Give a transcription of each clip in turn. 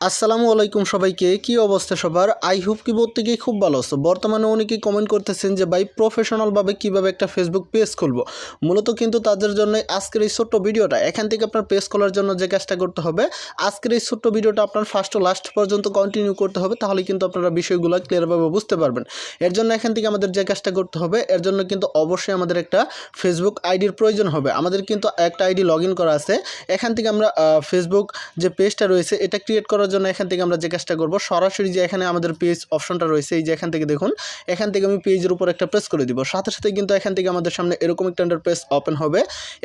আসসালামু আলাইকুম সবাইকে। কি অবস্থা সবার? আই হোপ কি প্রত্যেকেই খুব ভালো আছো। বর্তমানে অনেকেই কমেন্ট করতেছেন যে ভাই প্রফেশনালভাবে কিভাবে একটা ফেসবুক পেজ খুলবো। মূলত কিন্তু তাদের জন্য আজকের এই ছোট্ট ভিডিওটা। এখান থেকে আপনার পেজ খোলার জন্য যে কাজটা করতে হবে, আজকের এই ছোট্ট ভিডিওটা আপনার ফার্স্ট টু লাস্ট পর্যন্ত কন্টিনিউ করতে হবে, তাহলে কিন্তু আপনারা বিষয়গুলো ক্লিয়ারভাবে বুঝতে পারবেন। এর জন্য এখান থেকে আমাদের যে কাজটা করতে হবে, এর জন্য কিন্তু অবশ্যই আমাদের একটা ফেসবুক আইডির প্রয়োজন হবে। আমাদের কিন্তু একটা আইডি লগ ইন করা আছে। এখান থেকে আমরা ফেসবুক যে পেজটা রয়েছে এটা ক্রিয়েট করার জন্য এখান থেকে আমরা যে কাজটা করব, সরাসরি যে এখানে আমাদের পেজ অপশনটা রয়েছে, এই যে এখান থেকে দেখুন, এখান থেকে আমি পেজের উপর একটা প্রেস করে দিব। সাথে সাথে কিন্তু এখান থেকে আমাদের সামনে এরকম একটা ইন্টারফেস ওপেন হবে।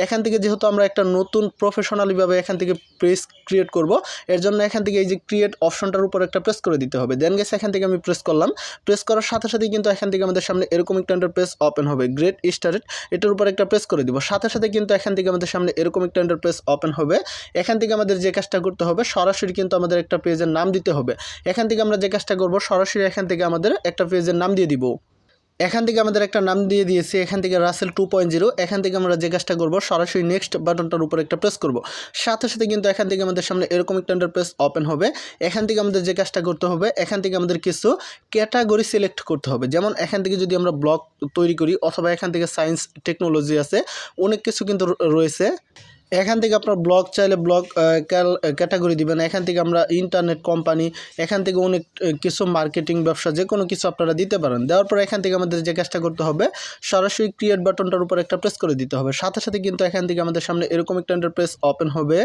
এখান থেকে যেহেতু আমরা একটা নতুন প্রফেশনালিভাবে এখান থেকে পেজ ক্রিয়েট করব, এর জন্য এখান থেকে এই যে ক্রিয়েট অপশনটার উপর একটা প্রেস করে দিতে হবে। দেন গেছে এখান থেকে আমি প্রেস করলাম। প্রেস করার সাথে সাথে কিন্তু এখান থেকে আমাদের সামনে এরকম একটা ইন্টারফেস ওপেন হবে। গ্রেট স্টার্টেড, এটার উপর একটা প্রেস করে দিব। সাথে সাথে কিন্তু এখান থেকে আমাদের সামনে এরকম একটা ইন্টারফেস ওপেন হবে। এখান থেকে আমাদের যে কাজটা করতে হবে, সরাসরি কিন্তু আমাদের একটা পেজের নাম দিতে হবে। এখান থেকে আমরা যে কাজটা করব, সরাসরি এখান থেকে আমাদের একটা পেজের নাম দিয়ে দিব। এখান থেকে আমাদের একটা নাম দিয়ে দিয়েছি, এখান থেকে রাসেল 2.0। এখান থেকে আমরা যে কাজটা করব, সরাসরি নেক্সট বাটনটার উপর একটা প্রেস করব। সাথে সাথে কিন্তু এখান থেকে আমাদের সামনে এরকম একটা ইন্টারফেস ওপেন হবে। এখান থেকে আমাদের যে কাজটা করতে হবে, এখান থেকে আমাদের কিছু ক্যাটাগরি সিলেক্ট করতে হবে। যেমন এখান থেকে যদি আমরা ব্লগ তৈরি করি, অথবা এখান থেকে সায়েন্স টেকনোলজি আছে, অনেক কিছু কিন্তু রয়েছে। এখান থেকে আপনার ব্লগ চাইলে ব্লগ ক্যাটাগরি দিবেন। এখান থেকে আমরা ইন্টারনেট কোম্পানি, এখান থেকে অনেক কিছু মার্কেটিং ব্যবসা, যে কোনো কিছু আপনারা দিতে পারেন। দেওয়ার পর এখান থেকে আমাদের যে কাজটা করতে হবে, সরাসরি ক্রিয়েট বাটনটার উপর একটা প্রেস করে দিতে হবে। সাথে সাথে কিন্তু এখান থেকে আমাদের সামনে এরকম একটা ইন্টারফেস ওপেন হবে।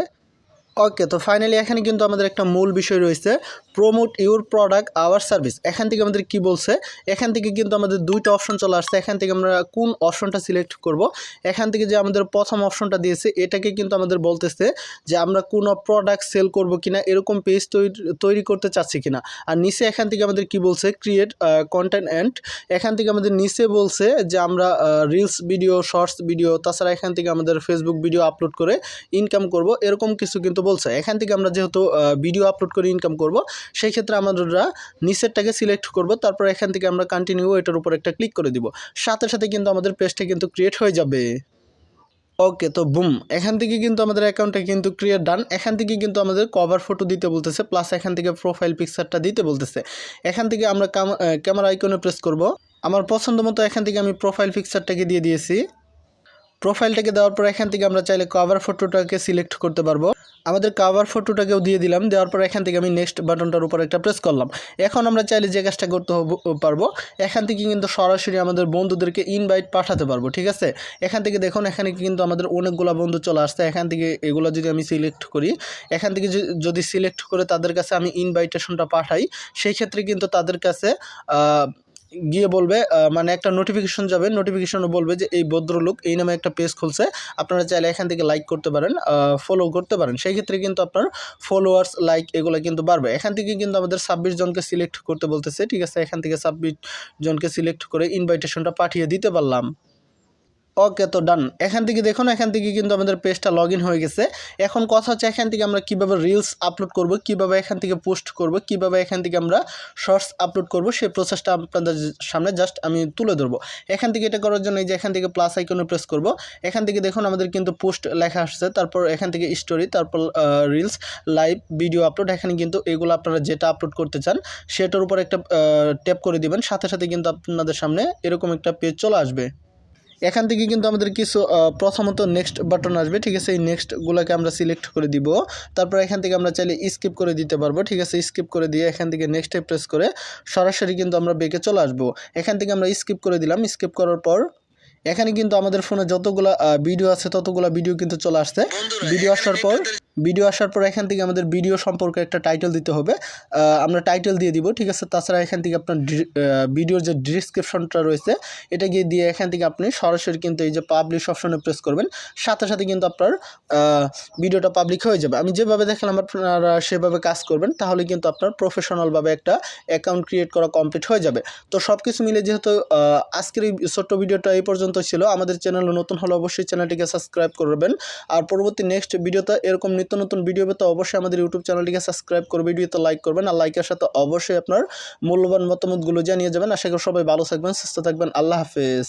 ওকে, তো ফাইনালি এখানে কিন্তু আমাদের একটা মূল বিষয় রয়েছে, promote your product our service. এখান থেকে আমাদের কি বলছে, এখান থেকে কিন্তু আমাদের দুইটা অপশন চলে আসছে। এখান থেকে আমরা কোন অপশনটা সিলেক্ট করব। এখান থেকে যে আমাদের প্রথম অপশনটা দিয়েছে, এটাকে কিন্তু আমাদের বলতেছে যে আমরা কোন প্রোডাক্ট সেল করব কিনা, এরকম পেজ তৈরি করতে চাচ্ছি কিনা। আর নিচে এখান থেকে আমাদের কি বলছে, ক্রিয়েট কন্টেন্ট অ্যান্ড, এখান থেকে আমাদের নিচে বলছে যে আমরা রিলস ভিডিও, শর্টস ভিডিও, তাছাড়া এখান থেকে আমাদের ফেসবুক ভিডিও আপলোড করে ইনকাম করব, এরকম কিছু কিন্তু বলছে। এখান থেকে আমরা যেহেতু ভিডিও আপলোড করে ইনকাম করব, সেই ক্ষেত্রে আমরা নিচেরটাকে সিলেক্ট করব। তারপর এখান থেকে আমরা কন্টিনিউ, এটার উপর একটা ক্লিক করে দিব। সাথে সাথে কিন্তু আমাদের পেজটা কিন্তু ক্রিয়েট হয়ে যাবে। ওকে, তো বুম, এখান থেকে কিন্তু আমাদের অ্যাকাউন্টটা কিন্তু ক্রিয়েট ডান। এখান থেকে কিন্তু আমাদের কভার ফটো দিতে বলতেছে, প্লাস এখান থেকে প্রোফাইল পিকচারটা দিতে বলতেছে। এখান থেকে আমরা ক্যামেরা আইকনে প্রেস করব। আমার পছন্দ মতো এখান থেকে আমি প্রোফাইল পিকচারটাকে দিয়ে দিয়েছি। প্রোফাইলটাকে দেওয়ার পর এখান থেকে আমরা চাইলে কভার ফটোটাকে সিলেক্ট করতে পারবো। আমাদের কভার ফটোটাকেও দিয়ে দিলাম। দেওয়ার পর এখান থেকে আমি নেক্সট বাটনটার উপর একটা প্রেস করলাম। এখন আমরা চাইলে যে কাজটা করতে পারবো, এখান থেকে কিন্তু সরাসরি আমাদের বন্ধুদেরকে ইনভাইট পাঠাতে পারবো। ঠিক আছে, এখান থেকে দেখুন, এখানে কিন্তু আমাদের অনেকগুলো বন্ধু চলে আসছে। এখান থেকে এগুলো যদি আমি সিলেক্ট করি, এখান থেকে যদি সিলেক্ট করে তাদের কাছে আমি ইনভাইটেশনটা পাঠাই, সেই ক্ষেত্রে কিন্তু তাদের কাছে গিয়ে বলবে, মানে একটা নোটিফিকেশন যাবে, নোটিফিকেশনও বলবে যে এই ভদ্রলোক এই নামে একটা পেজ খুলছে, আপনারা চাইলে এখান থেকে লাইক করতে পারেন, ফলো করতে পারেন। সেই ক্ষেত্রে কিন্তু আপনার ফলোয়ার্স, লাইক এগুলো কিন্তু বাড়বে। এখান থেকে কিন্তু আমাদের 26 জনকে সিলেক্ট করতে বলতেছে। ঠিক আছে, এখান থেকে 26 জনকে সিলেক্ট করে ইনভাইটেশনটা পাঠিয়ে দিতে পারলাম। ওকে, তো ডান। এখান থেকে দেখুন, এখান থেকে কিন্তু আমাদের পেজটা লগ ইন হয়ে গেছে। এখন কথা হচ্ছে, এখান থেকে আমরা কীভাবে রিলস আপলোড করব, কীভাবে এখান থেকে পোস্ট করব, কীভাবে এখান থেকে আমরা শর্টস আপলোড করব, সেই প্রসেসটা আপনাদের সামনে জাস্ট আমি তুলে ধরবো। এখান থেকে এটা করার জন্য এই যে এখান থেকে প্লাস আইকনে প্রেস করব। এখান থেকে দেখুন আমাদের কিন্তু পোস্ট লেখা আসছে, তারপর এখান থেকে স্টোরি, তারপর রিলস, লাইভ ভিডিও আপলোড। এখানে কিন্তু এগুলো আপনারা যেটা আপলোড করতে চান সেটার উপর একটা ট্যাপ করে দিবেন। সাথে সাথে কিন্তু আপনাদের সামনে এরকম একটা পেজ চলে আসবে। এখান থেকে কিন্তু আমাদের কিছু প্রথমত নেক্সট বাটন আসবে। ঠিক আছে, এই নেক্সটগুলোকে আমরা সিলেক্ট করে দিব। তারপর এখান থেকে আমরা চাইলে স্কিপ করে দিতে পারবো। ঠিক আছে, স্কিপ করে দিয়ে এখান থেকে নেক্সটে প্রেস করে সরাসরি কিন্তু আমরা বেঁকে চলে আসবো। এখান থেকে আমরা স্কিপ করে দিলাম। স্কিপ করার পর এখানে কিন্তু আমাদের ফোনে যতগুলা ভিডিও আছে ততগুলা ভিডিও কিন্তু চলে আসছে। ভিডিও আসার পর এখান থেকে আমাদের ভিডিও সম্পর্কে একটা টাইটেল দিতে হবে। আমরা টাইটেল দিয়ে দিব। ঠিক আছে, তাছাড়া এখান থেকে আপনার ভিডিওর যে ডিসক্রিপশনটা রয়েছে এটা গিয়ে দিয়ে এখান থেকে আপনি সরাসরি কিন্তু এই যে পাবলিশ অপশনে প্রেস করবেন। সাথে সাথে কিন্তু আপনার ভিডিওটা পাবলিক হয়ে যাবে। আমি যেভাবে দেখলাম আপনারা সেভাবে কাজ করবেন, তাহলে কিন্তু আপনার প্রফেশনালভাবে একটা অ্যাকাউন্ট ক্রিয়েট করা কমপ্লিট হয়ে যাবে। তো সব কিছু মিলে যেহেতু আজকের এই ছোট্ট ভিডিওটা এই পর্যন্ত ছিল। আমাদের চ্যানেল নতুন হলে অবশ্যই চ্যানেলটিকে সাবস্ক্রাইব করবেন। আর পরবর্তী নেক্সট ভিডিওতে এরকম নিত্য নতুন ভিডিও পেতে অবশ্যই আমাদের ইউটিউব চ্যানেলটিকে সাবস্ক্রাইব করে ভিডিওতে লাইক করবেন। আর লাইকের সাথে অবশ্যই আপনার মূল্যবান মতামতগুলো জানিয়ে যাবেন। আশা করি সবাই ভালো থাকবেন, সুস্থ থাকবেন। আল্লাহ হাফেজ।